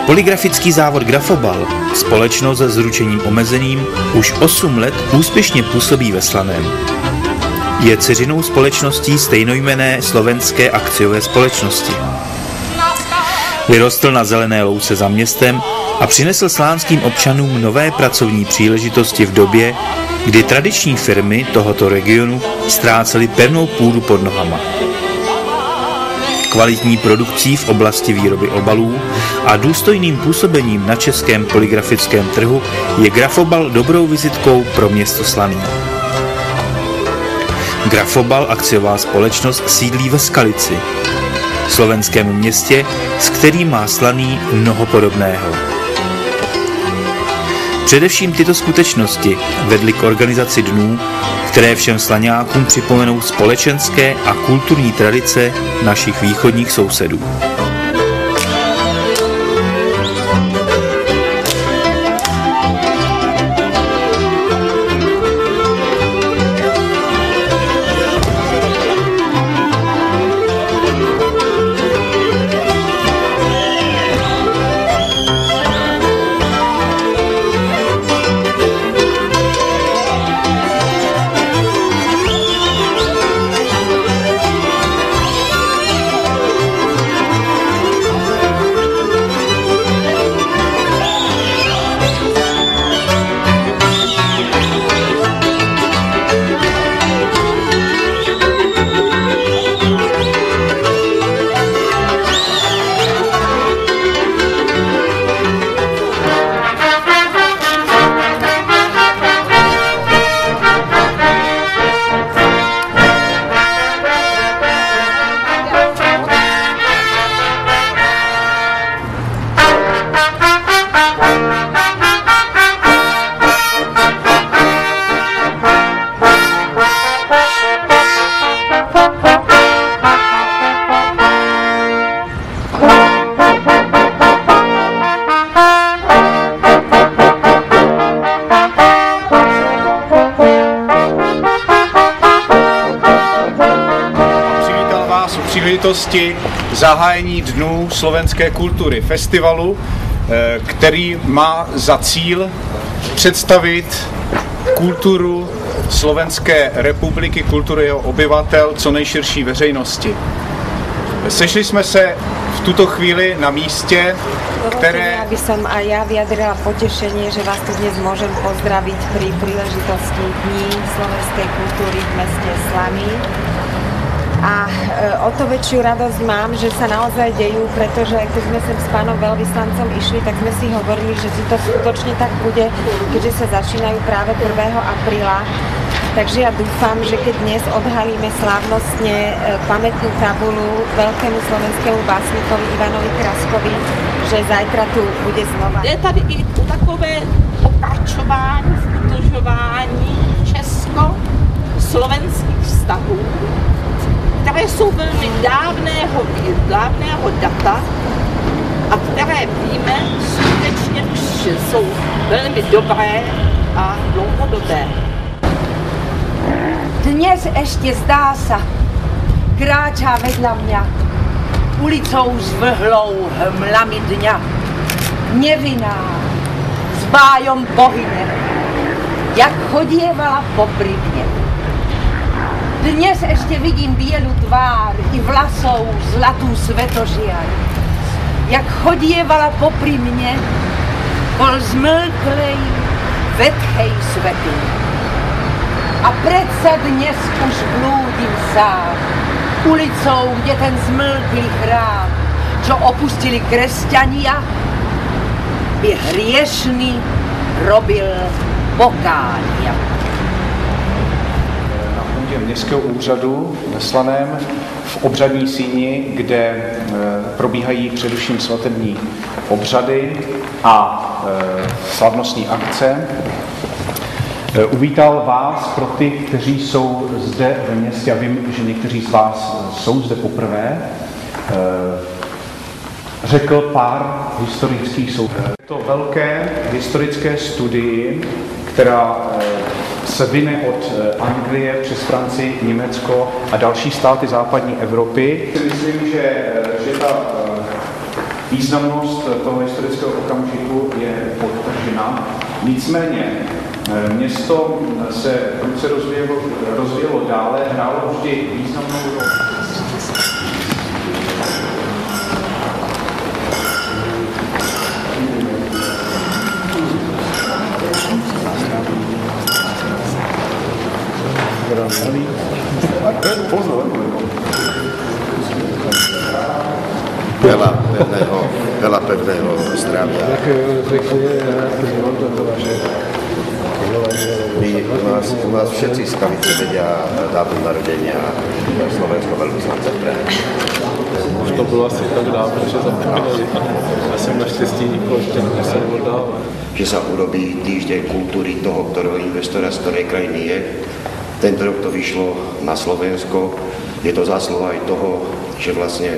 Polygrafický závod Grafobal, společnost se zručením omezeným, už 8 let úspěšně působí ve Slaném. Je dceřinou společností stejnojmenné slovenské akciové společnosti. Vyrostl na zelené louce za městem a přinesl slánským občanům nové pracovní příležitosti v době, kdy tradiční firmy tohoto regionu ztrácely pevnou půdu pod nohama. Kvalitní produkcí v oblasti výroby obalů a důstojným působením na českém polygrafickém trhu je Grafobal dobrou vizitkou pro město Slaný. Grafobal akciová společnost sídlí ve Skalici, slovenském městě, s kterým má Slaný mnoho podobného. Především tyto skutečnosti vedly k organizaci dnů, které všem slaňákům připomenou společenské a kulturní tradice našich východních sousedů. Příležitosti zahájení Dnů slovenské kultury, festivalu, který má za cíl představit kulturu Slovenské republiky, kulturu jeho obyvatel co nejširší veřejnosti. Sešli jsme se v tuto chvíli na místě, které... Aby som aj ja vyjadrila potešenie, že vás tu dnes môžem pozdraviť pri príležitosti Dní slovenskej kultúry v meste Slaný. A o to väčšiu radosť mám, že sa naozaj dejú, pretože keď sme sem s pánom veľvyslancom išli, tak sme si hovorili, že si to skutočne tak bude, keďže sa začínajú práve 1. apríla. Takže ja dúfam, že keď dnes odhalíme slávnostne pamätnú tabulu veľkému slovenskému básnikovi Ivanovi Kraskovi, že zajtra tu bude znova. Je tady i takové pokračování v udržování česko-slovenských vztahů, které jsou velmi dávného data a které víme skutečně, že jsou velmi dobré a dlouhodobé. Dnes ešte zdá sa, kráča vedľa mňa ulicou zvlhlou hmlami dňa. Nevinná, s bájom bohyne, jak chodievala popri mne. Dnes ešte vidím bielu tvár i vlasov zlatú svetožiaľ. Jak chodievala popri mne, bol zmlklej, vetchej svetu. A predsa dnes už blúdim sám, ulicou, kde ten zmlklý chrám, čo opustili kresťania, by hriešný robil pokánia. Na půdě městského úřadu ve Slaném v obřadní síni, kde probíhají především svatební obřady a slavnostní akce, uvítal vás pro ty, kteří jsou zde ve městě, a vím, že někteří z vás jsou zde poprvé, řekl pár historických slov. Je to velké historické studii, která se vyne od Anglie přes Francii, Německo a další státy západní Evropy. Myslím, že ta Významnost toho historického okamžiku je podtržena. Nicméně město se prudce rozvíjelo dále, hrálo vždy významnou roli. Veľa pevného zdravia. U nás všetci z Skalice vedia dátum narodenia slovenského veľvyslance v Prahe. Už to bylo asi tak dávno, že zapomínali. Já jsem naštěstí nikoho ještě nemusel oddávat. Že sa urobí týždeň kultúry toho, ktorého investora z ktorej krajiny je. Tento rok to vyšlo na Slovensko. Je to zásluha aj toho, že vlastne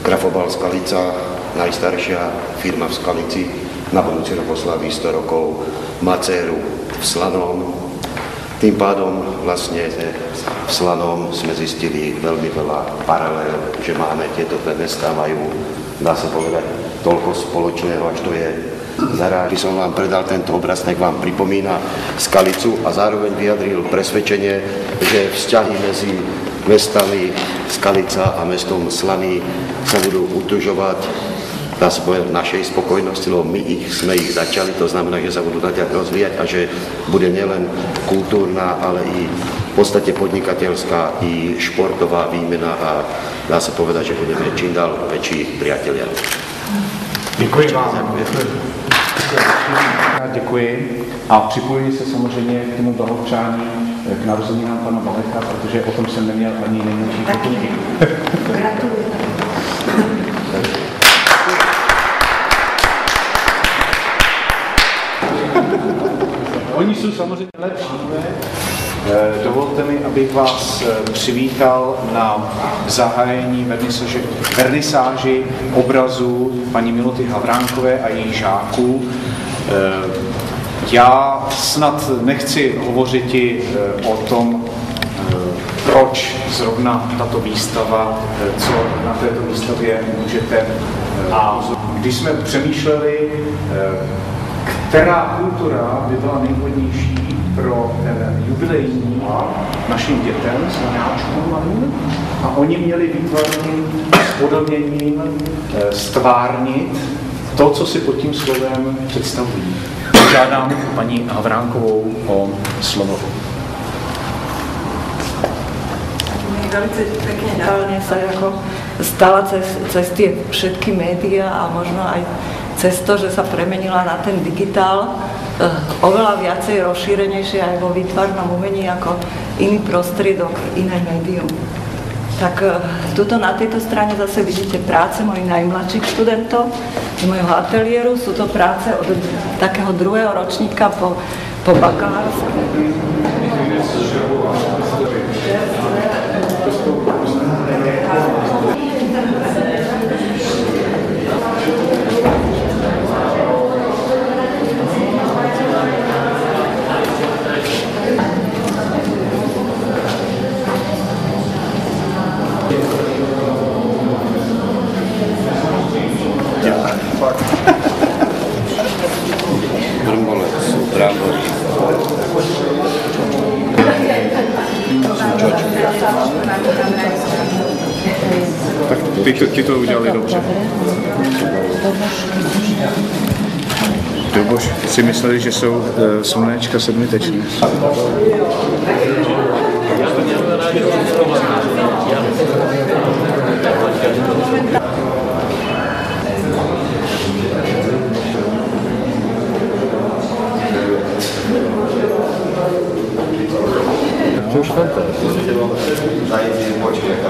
Grafobal Skalica, najstaršia firma v Skalici, na budúci rok oslaví 100 rokov, má dceru v Slanom. Tým pádom vlastne v Slanom sme zistili veľmi veľa paralel, že máme tieto dve mestá, majú, dá sa povedať, toľko spoločného, až to je zaráža. Som vám predal tento obraz, tak vám pripomína Skalicu a zároveň vyjadril presvedčenie, že vzťahy medzi mestami Skalica a mestom Slany sa budú udržovať, dá sa povedať, našej spokojnosti, lebo my sme ich začali, to znamená, že sa budú naďalej rozvíjať a že bude nielen kultúrna, ale i v podstate podnikateľská i športová výmena a dá sa povedať, že budeme čím dál väčší priatelia. Děkuji vám. Děkuji a připojuji se samozřejmě k tomu blahopřání k narozeninám pana Balecha, protože o tom jsem neměl ani nejmenší pochybky. Gratuluji. Oni jsou samozřejmě lepší. Dovolte mi, abych vás přivítal na zahájení vernisáži obrazu paní Miloty Havránkové a jejich žáků. Já snad nechci hovořit o tom, proč zrovna tato výstava, co na této výstavě můžete. A když jsme přemýšleli, která kultura by byla nejvhodnější pro ten jubilejní našim dětem, slaňáčkům, a oni měli výtvarným spodobněním stvárnit to, co si pod tím slovem představují. Žádám paní Havránkovou o slovo. Velice pekne reálne sa ako stala cez tie všetky médiá a možno aj cez to, že sa premenila na ten digitál, oveľa viacej rozšírenejšie aj vo výtvarnom umení ako iný prostriedok, iné médium. Tak tuto na tejto strane zase vidíte práce mojich najmladších študentov z mojho ateliéru. Sú to práce od takého druhého ročníka po bakalárskom. Brmbolec, brambory. Tak ty to udělali dobře. Dobož si mysleli, že jsou slunečka sedmitečný.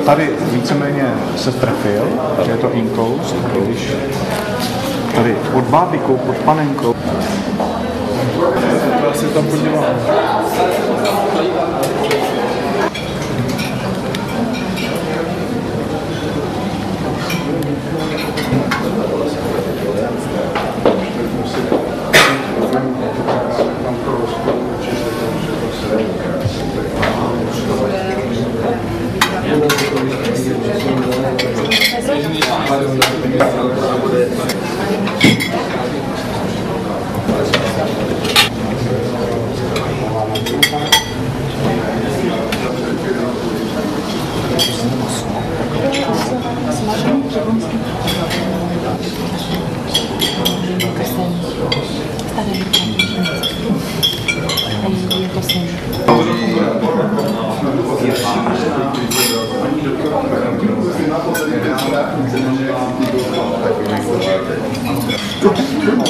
Tady víceméně se trefil, je to inkous, když tady pod bábikou, pod panenkou. Já se tam podívám.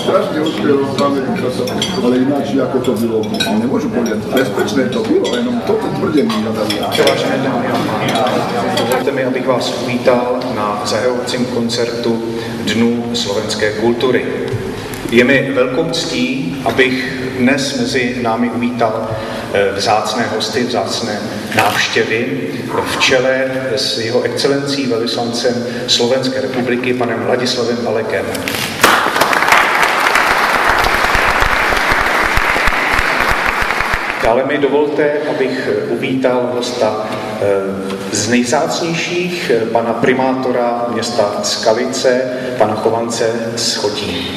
Strašne uspelo v Amerike, ale ináč ako to bylo, nemôžu povedať, bezpečné to bylo, jenom toto tvrdení nadali. Vážené dámy a pánové, dovolte mi, abych vás uvítal na zahajovacím koncertu Dnů slovenské kultury. Je mi velkou ctí, abych dnes mezi námi uvítal vzácné hosty, vzácné návštěvy v čele s jeho excelencí velvyslancem Slovenské republiky, panem Ladislavem Balekem. Dále mi dovolte, abych uvítal hosta z nejvzácnějších, pana primátora města Skalice, pana Chovance z Chotí.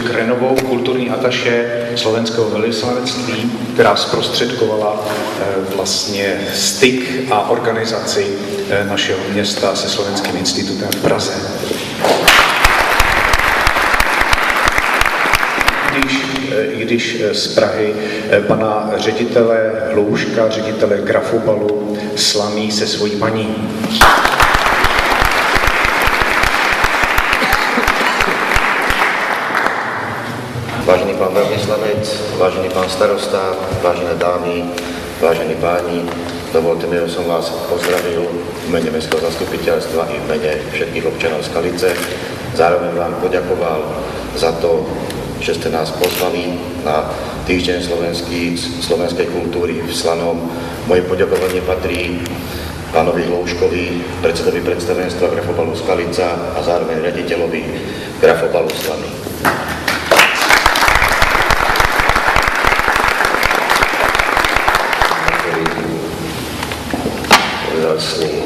Krenovou, kulturní ataše slovenského velvyslanectví, která zprostředkovala vlastně styk a organizaci našeho města se Slovenským institutem v Praze. Když z Prahy pana ředitele Hlouška, ředitele Grafobalu slaví se svojí paní. Vážený pán veľvyslanec, vážený pán starosta, vážené dámy, vážení páni, dovolte mi, aby som vás pozdravil v mene mestského zastupiteľstva i v mene všetkých občanov Skalice. Zároveň vám poďakoval za to, že ste nás pozvali na Týždeň slovenskej kultúry v Slanom. Moje poďakovanie patrí pánovi Hlouškovi, predsedovi predstavenstva Grafobalu Skalica a zároveň riaditeľovi Grafobalu Slany. Vzácni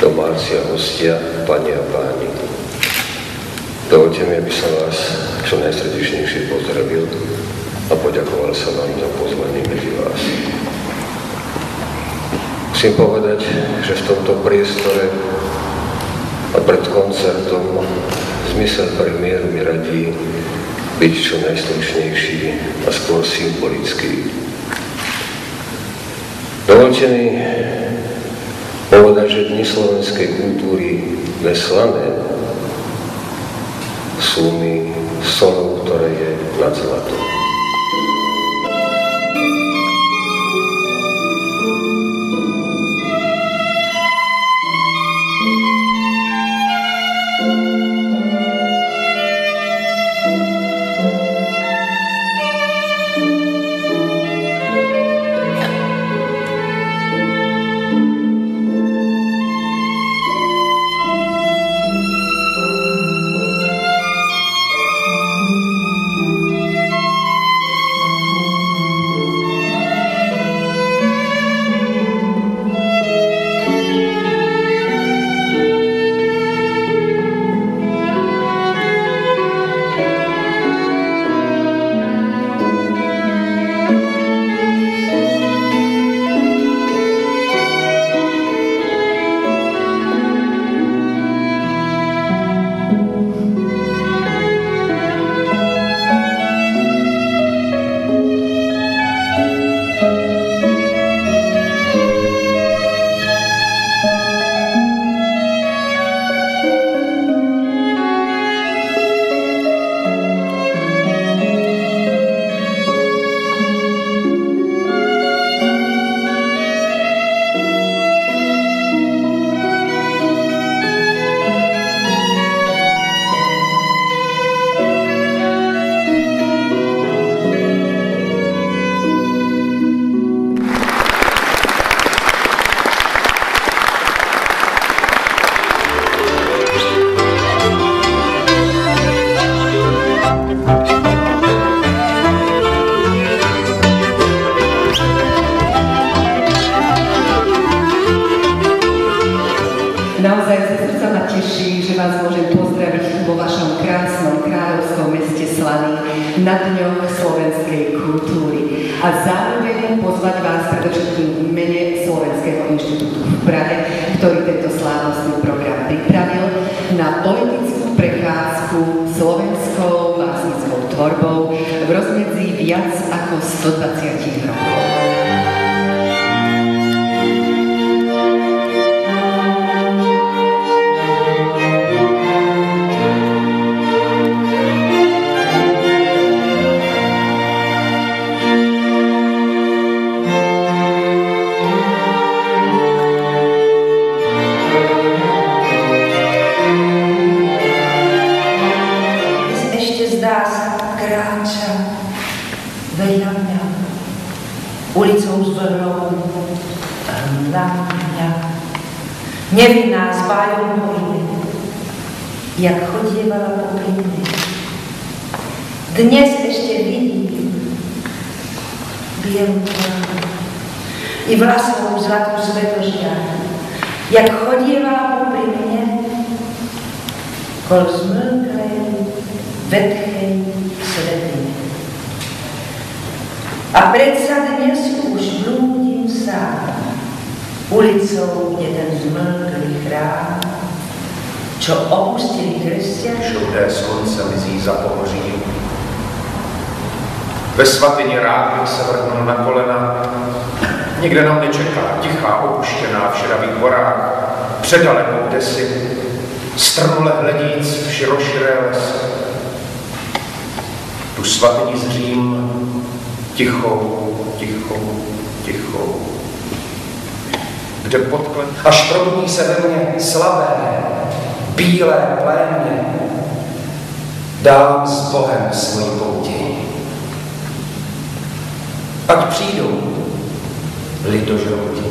domáci a hostia, pani a páni. Dovolte mi, aby som vás čo najsrdečnejšie pozdravil a poďakoval sa vám za pozvanie medzi vás. Musím povedať, že v tomto priestore a pred koncertom zmysel premiéru mi radí byť čo najstručnejší a skôr symbolický. Dovolte mi povedať, že Dni slovenskej kultúry ve Slané sú mi solou, ktoré je nad zlatom. Naozaj zo srdca ma teší, že vás môžem pozdraviť vo vašom krásnom kráľovskom meste Slany na Dňoch slovenskej kultúry a zároveň pozvať vás predovšetkým v mene Slovenského inštitútu v Prahe, ktorý tento slávnostný program pripravil na poetickú prechádzku slovenskou básnickou tvorbou v rozmedzi viac ako 120 rokov. Ulicou zvlnou hmla mňa, nevinná s bájom horí, jak chodievala popri mne. Dnes ešte vidím bielu tváru i vlasovú zlatú svetožiaru, jak chodievala popri mne kol zmlklej, vetchej sredine. A predsa dnes už blúdim sám ulicou, kde ten zmlklý chrám, čo opustili kresťania. Žlté slunce mizí za pohořím. Ve svatyni rád bych se vrhnul na kolena. Nikde nám nečeká tichá, opuštěná v šeravých horách, předalekou desi, strnule hledíc v široširé lesy. Tu svatyni zřím tichou, tichou, tichou, kde podklep až probudí se ve mně slabé, bílé plémě, dám s Bohem svoji pouti. Ať přijdou lidožrouti.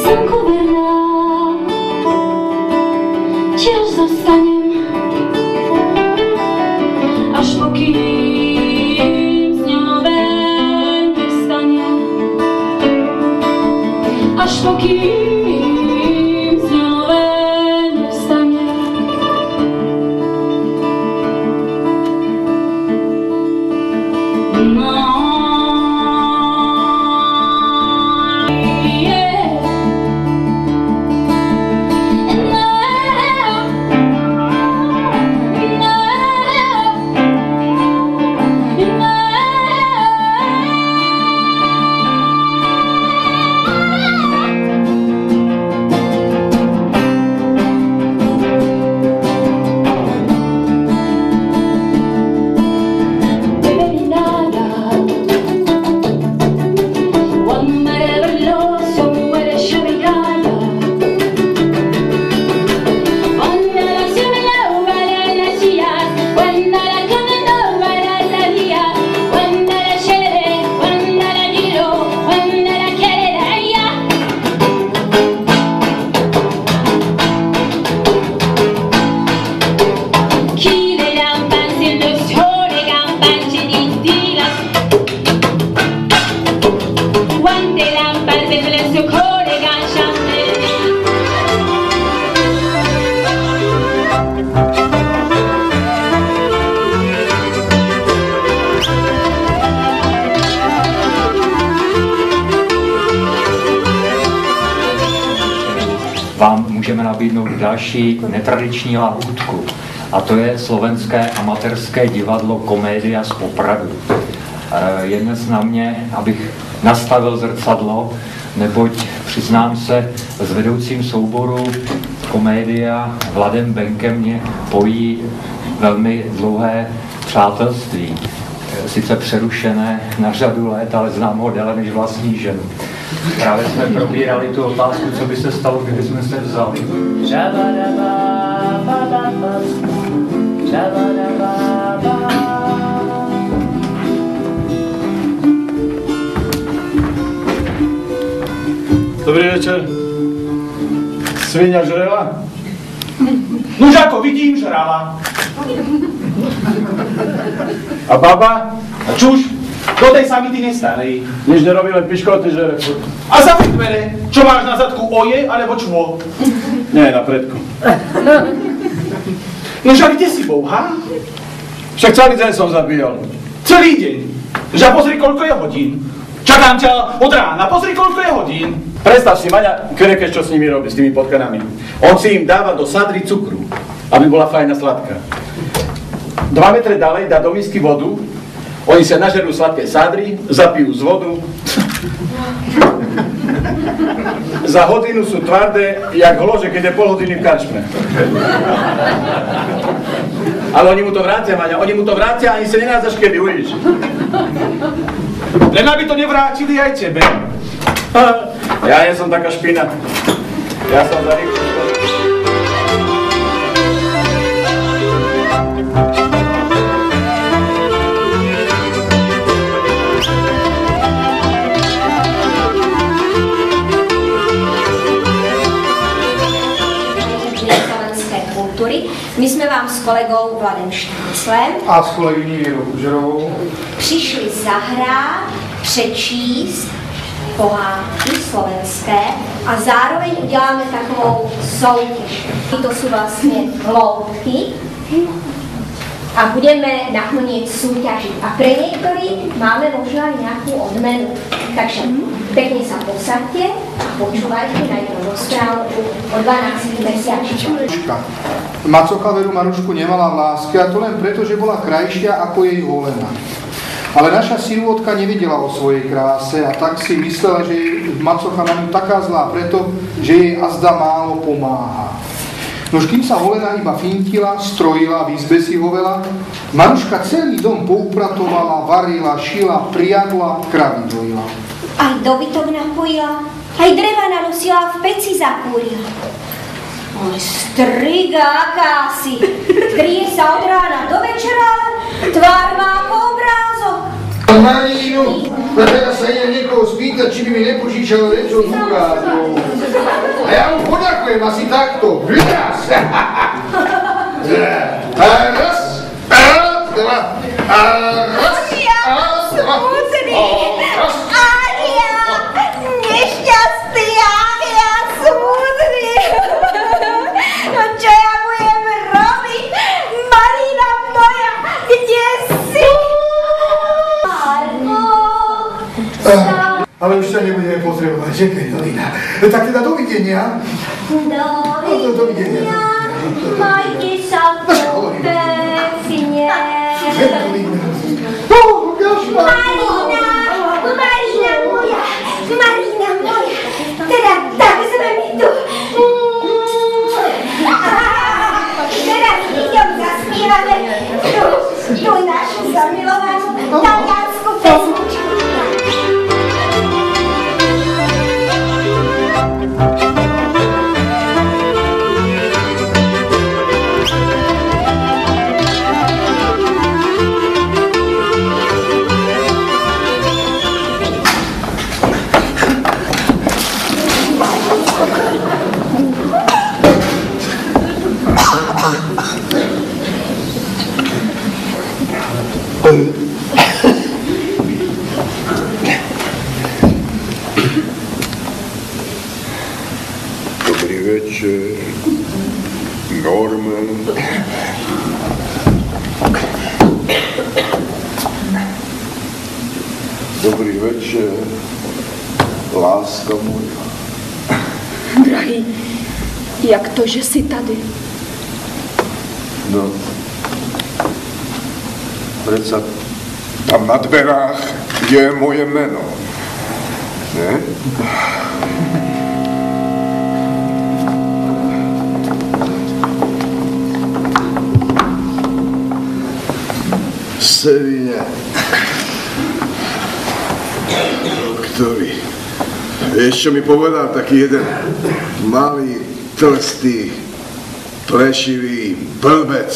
Slnku verná vám můžeme nabídnout další netradiční lahůdku. A to je slovenské amatérské divadlo Komédia z Popradu. Je dnes na mě, abych nastavil zrcadlo, neboť přiznám se, s vedoucím souboru Komédia Vladem Benkem mě pojí velmi dlouhé přátelství. Sice přerušené na řadu let, ale znám ho déle než vlastní ženu. Právě jsme probírali tu otázku, co by se stalo, kdyby jsme se vzali. Dobrý večer. Svinia žrela? Nuž ako vidím, žrala. A baba? A čuž? Do tej samity nestarej. Nič nerobí, len piškoty žere. A zavri dvere. Čo máš na zadku, oje alebo čvo? Nie, na predku. Nuž a kde si bol, ha? Však celý deň som zabíjal. Celý deň? Že pozri, koľko je hodín. Čakám ťa od rána, pozri, koľko je hodín. Predstav si, Maňa, kerekeš, čo s nimi robí, s tými potkanami. On si im dáva do sadry cukru, aby bola fajná sladká. 2 metre ďalej dá do misky vodu, oni sa nažerú sladké sadry, zapijú z vodu. Za hodinu sú tvrdé, jak hlože, keď je pol hodiny v karčme. Ale oni mu to vrátia, Maňa, oni mu to vrátia, ani sa nenádzaš kedy, uvidíš. Len aby to nevrátili aj tebe. Ja nie som taká špina. Ja som za rýchlo. My jsme vám s kolegou Vladem Štánclem a s kolegyní Věrou Kužerovou přišli zahrát, přečíst pohádky slovenské a zároveň uděláme takovou soutěž. To jsou vlastně hloubky a budeme nakoniec súťažiť. A pre niektorí máme možno aj nejakú odmenu. Takže pekne sa posaďte a počúvajte najprv rozprávku o 12 mesiačoch. Macocha veru Marušku nemala v láske, a to len preto, že bola krajšia ako jej holena. Ale naša sirôtka nevedela o svojej kráse a tak si myslela, že Macocha na ňu taká zlá preto, že jej azda málo pomáha. Nož kým sa holena iba fintila, strojila, v izbe si hovela, Maruška celý dom poupratovala, varila, šila, priadla, kravy dojila. Aj dobytok napojila, aj dreva nanosila, v peci zakúrila. Oj, striga akási, kryje sa od rána do večera, tvár má ako obrázok. Marínu, teraz sa idem niekoho spýtať, či by mi nepožičal rečo dukátov. A ja mu poďakujem asi takto. Raz, dva, raz, Ária, nešťastný, Ária, smutný. No čo ja budem robiť? Marina moja, kde si? Ale už sa nebudeme potrebovať, že Karolina. Tak teda dovidenia. Dovidenia. Majte sa pekne. Marina moja, teda tak sme mi tu. Teraz idem zaspívame tu našu zamilovanú taliansku pesničku. Dobrý večer, Norman. Dobrý večer, láska moja. Drahý, Jak to, že jsi tady? No, predsa tam na dverách je moje meno. Ne? Sevine, ktorý, vieš, čo mi povedal taký jeden malý, tlstý, plešivý blbec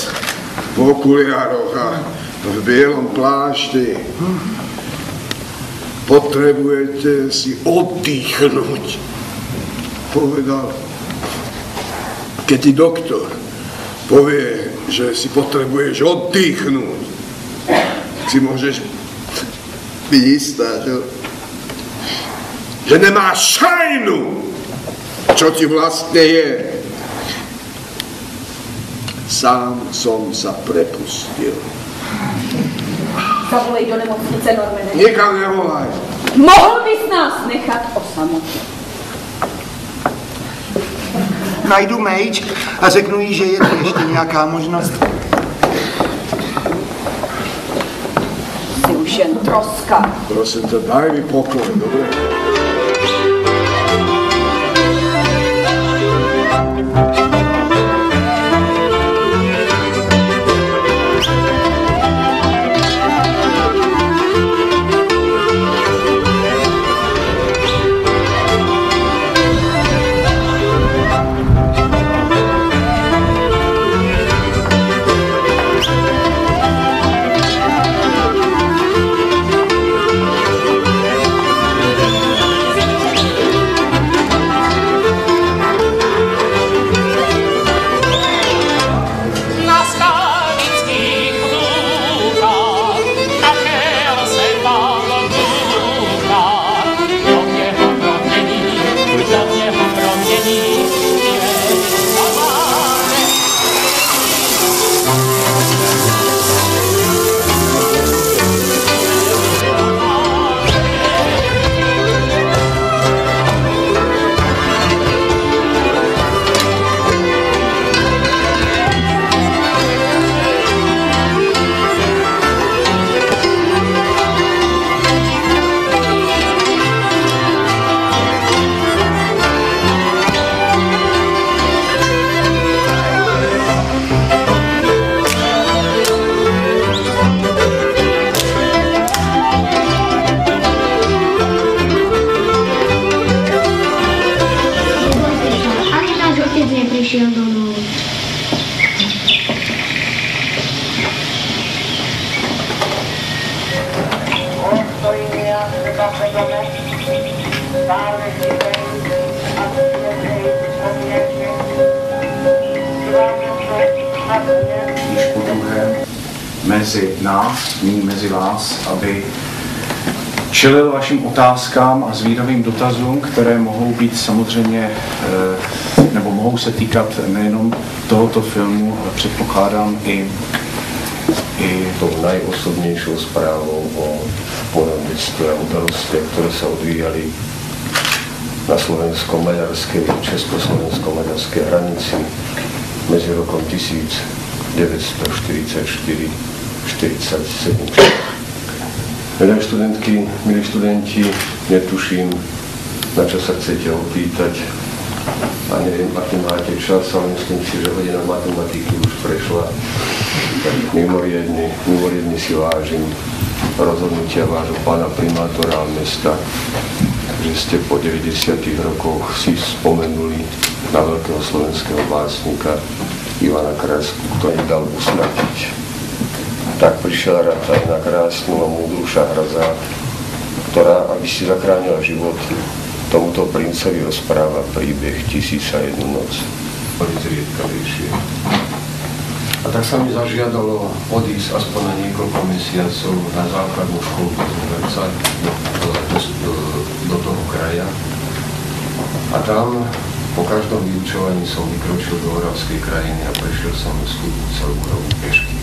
v okuliároch a v bielom plášti. Potrebujete si oddychnúť, povedal. Keď ti doktor povie, že si potrebuješ oddychnúť, si môžeš byť istá, že nemáš šajnu, čo ti vlastne je. Sám som sa prepustil. Zavolej do nemocnice, Normene. Nikam nevolaj. Mohl bys nás nechat o samotě. Najdu mejč a řeknu jí, že je tu ještě nějaká možnost. Jsi už jen troska. Prosím ťa, daj mi pokoj, dobre? Mezi nás, ní mezi vás, aby čelil vašim otázkám a zvídavým dotazům, které mohou být samozřejmě, nebo mohou se týkat nejenom tohoto filmu, ale předpokládám i tou najosobnějšou zprávou o porodnictve a udalostiach, ktoré sa odvíjali na slovensko-maďarskej, československo-maďarskej hranici medzi rokom 1944-47. Milé študentky, milí študenti, netuším, na čo sa chcete opýtať a neviem, aký máte čas, ale myslím si, že hodina matematiky už prešla. Mimoriadne si vážim rozhodnutia vášho pána primátora mesta, že ste po 90 rokoch si spomenuli na veľkého slovenského básnika Ivana Krásku, ktorý dal usmrtiť. Tak prišiel rád aj na krásnu a múdru Šahrazad, ktorá, aby si zachránila život, tomuto princovi rozpráva príbeh 1001 noc. Zriedkavejšie. A tak sa mi zažiadalo odísť aspoň na niekoľko mesiacov na základnú školu do toho kraja. A tam po každom vyučovaní som vykročil do Oravskej krajiny a prešiel som celú Oravu pešky.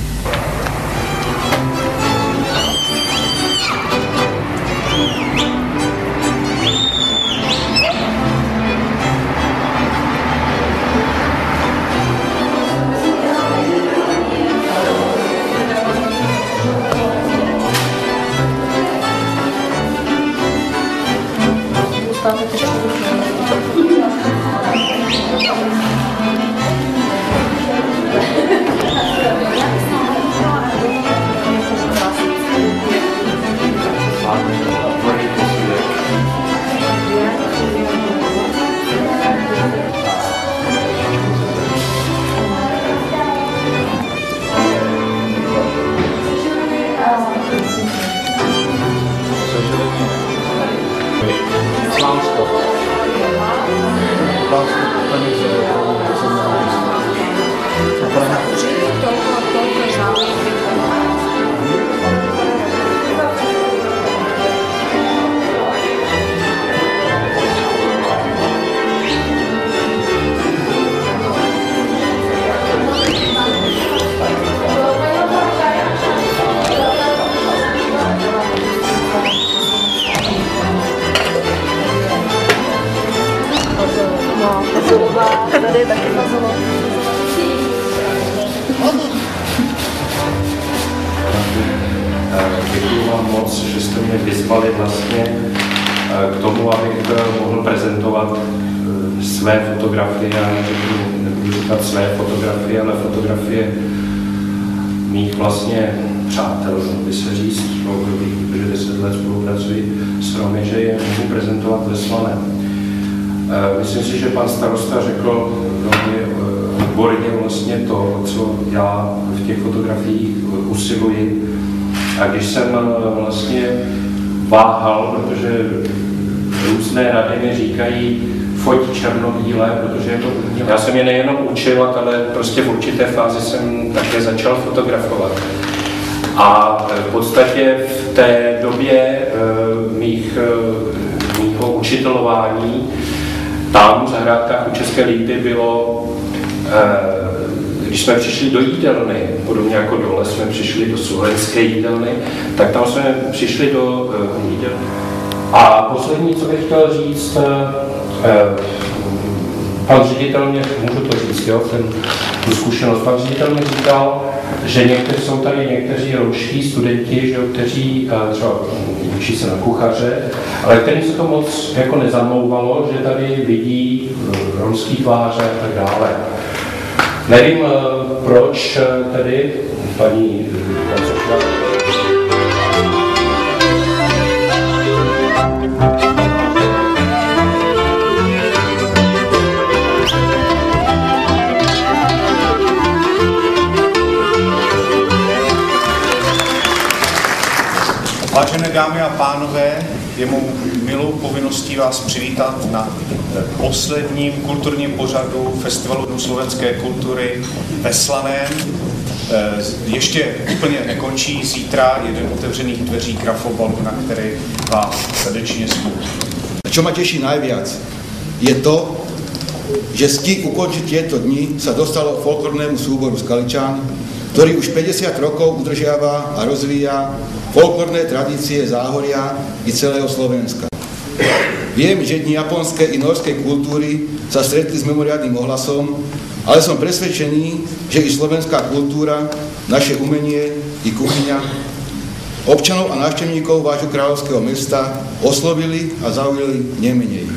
Tady je taky fazovo. Děkuji vám moc, že jste mě vyzvali vlastně k tomu, abych mohl prezentovat své fotografie, a nebudu říkat své fotografie, ale fotografie mých vlastně přátel, by se říct, protože 10 let spolupracuji s Romy, že je můžu prezentovat ve Slaném. Myslím si, že pan starosta řekl velmi odborně vlastně to, co já v těch fotografiích usiluji. A když jsem vlastně váhal, protože různé rady mi říkají, foť černobílé, protože je to umělé. Já jsem je nejenom učil, ale prostě v určité fázi jsem také začal fotografovat. A v podstatě v té době mýho učitelování tam v zahrádkách u České Lípy bylo, když jsme přišli do jídelny, podobně jako dole jsme přišli do slovenské jídelny, tak tam jsme přišli do jídelny. A poslední, co bych chtěl říct, pan ředitel mě, můžu to říct, jo, tu zkušenost, pan ředitel mi říkal, že jsou tady někteří romští studenti, že, kteří třeba učí se na kuchaře, ale kterým se to moc jako nezamlouvalo, že tady vidí romský tváře a tak dále. Nevím, proč tedy paní Vážené dámy a pánové, je mou milou povinností vás přivítat na posledním kulturním pořadu Festivalu Dnů slovenské kultury ve Slaném. Ještě úplně nekončí zítra jeden otevřených dveří grafobalu, na který vás srdečně zvu. Čo ma teší najviac, je to, že s tím ukončiť tieto dni sa dostalo folklornému súboru Skaličan, ktorý už 50 rokov udržiava a rozvíja folklorné tradície Záhoria i celého Slovenska. Viem, že dni japonskej i norskej kultúry sa stretli s mimoriadnym ohlasom, ale som presvedčený, že i slovenská kultúra, naše umenie i kuchyňa občanov a návštevníkov vášho kráľovského mesta oslovili a zaujali nemenej.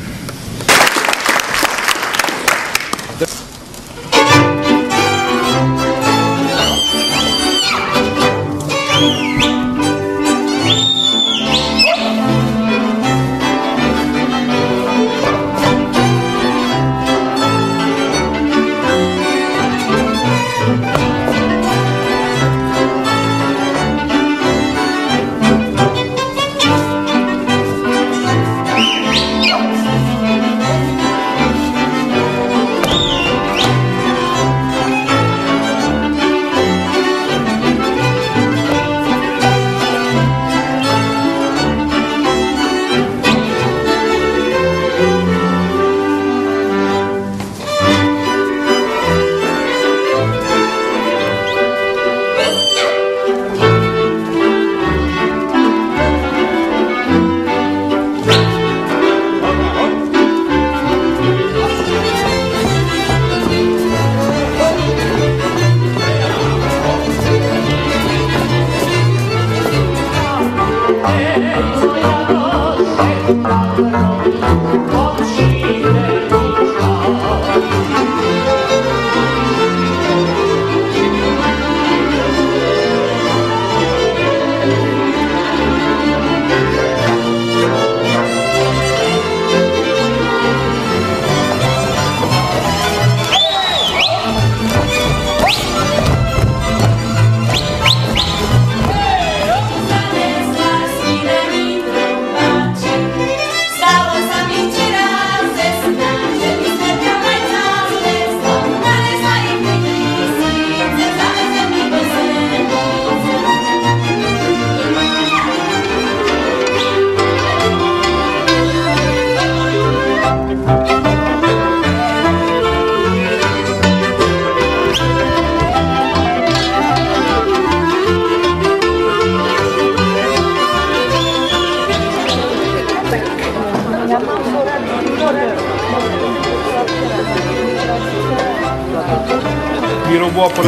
Stalo sa mi včera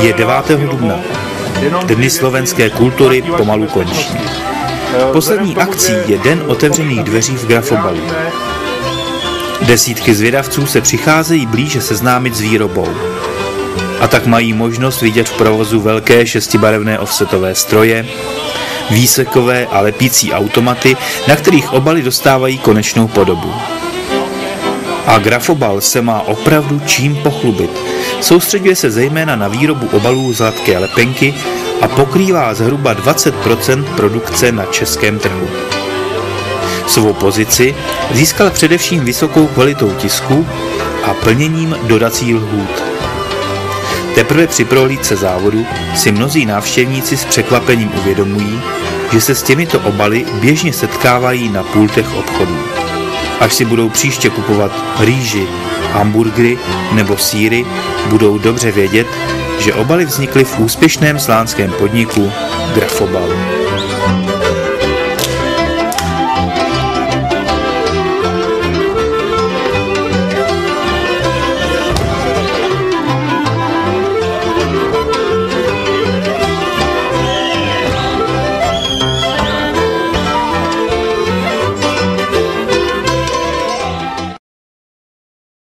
Je 9. dubna. Dny slovenské kultury pomalu končí. Poslední akcí je Den otevřených dveří v Grafobalu. Desítky zvědavců se přicházejí blíže seznámit s výrobou. A tak mají možnost vidět v provozu velké šestibarevné offsetové stroje, výsekové a lepící automaty, na kterých obaly dostávají konečnou podobu. A Grafobal se má opravdu čím pochlubit. Soustřeďuje se zejména na výrobu obalů z hladké lepenky a pokrývá zhruba 20% produkce na českém trhu. Svou pozici získal především vysokou kvalitou tisku a plněním dodacích lhůt. Teprve při prohlídce závodu si mnozí návštěvníci s překvapením uvědomují, že se s těmito obaly běžně setkávají na pultech obchodů. Až si budou příště kupovat rýži, hamburgery nebo sýry, budou dobře vědět, že obaly vznikly v úspěšném slánském podniku Grafobal.